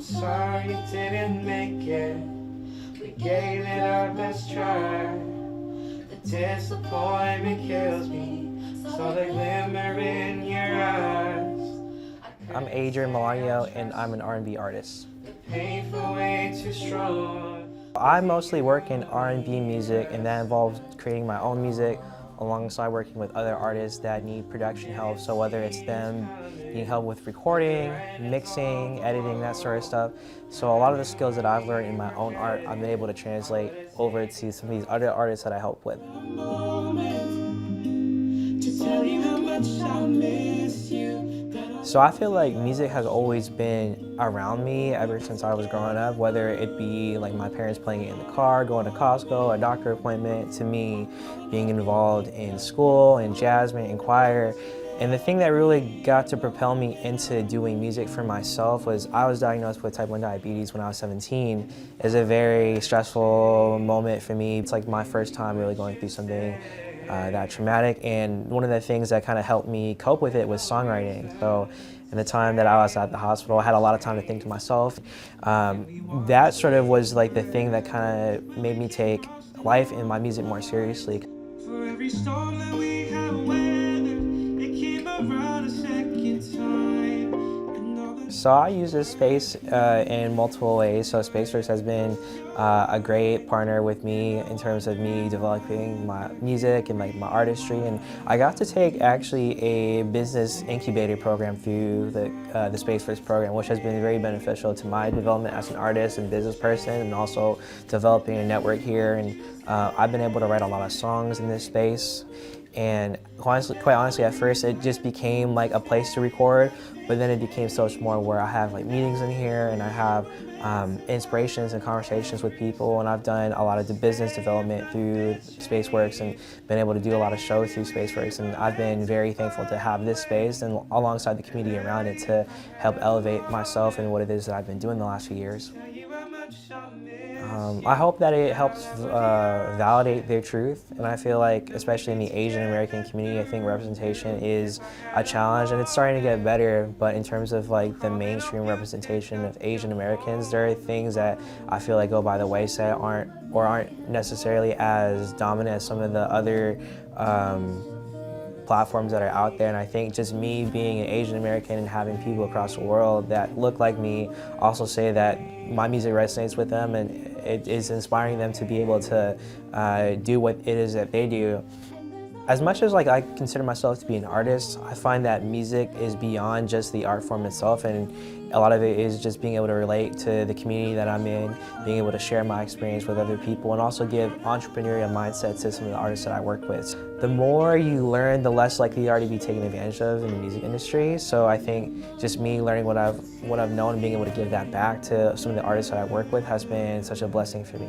sorry you didn't make it. We gave it our best try. The disappointment kills me. Saw the glimmer in your eyes. I'm Adrian Milanio, and I'm an R&B artist. The painful way too strong. I mostly work in R&B music, and that involves creating my own music alongside working with other artists that need production help. So whether it's them needing help with recording, mixing, editing, that sort of stuff. So a lot of the skills that I've learned in my own art, I've been able to translate over to some of these other artists that I help with. So I feel like music has always been around me ever since I was growing up, whether it be like my parents playing it in the car, going to Costco, a doctor appointment, to me being involved in school, in jazz band, in choir. And the thing that really got to propel me into doing music for myself was I was diagnosed with type 1 diabetes when I was 17. It was a very stressful moment for me. It's like my first time really going through something that traumatic, and one of the things that kind of helped me cope with it was songwriting. So in the time that I was at the hospital, I had a lot of time to think to myself. That sort of was like the thing that kind of made me take life and my music more seriously. For every storm that we have weathered, it came around a second time. So I use this space in multiple ways. So Spaceworks has been a great partner with me in terms of me developing my music and like my artistry. And I got to take actually a business incubator program through the Spaceworks program, which has been very beneficial to my development as an artist and business person, and also developing a network here. And I've been able to write a lot of songs in this space. And quite honestly, at first it just became like a place to record, but then it became so much more where I have like meetings in here, and I have inspirations and conversations with people, and I've done a lot of the business development through Spaceworks and been able to do a lot of shows through Spaceworks, and I've been very thankful to have this space and alongside the community around it to help elevate myself and what it is that I've been doing the last few years. I hope that it helps validate their truth, and I feel like, especially in the Asian American community, I think representation is a challenge, and it's starting to get better, but in terms of like the mainstream representation of Asian Americans, there are things that I feel like go by the wayside aren't necessarily as dominant as some of the other platforms that are out there. And I think just me being an Asian American and having people across the world that look like me also say that my music resonates with them, and it is inspiring them to be able to do what it is that they do. As much as like I consider myself to be an artist, I find that music is beyond just the art form itself, and a lot of it is just being able to relate to the community that I'm in, being able to share my experience with other people, and also give entrepreneurial mindset to some of the artists that I work with. The more you learn, the less likely you are to be taken advantage of in the music industry. So I think just me learning what I've known and being able to give that back to some of the artists that I work with has been such a blessing for me.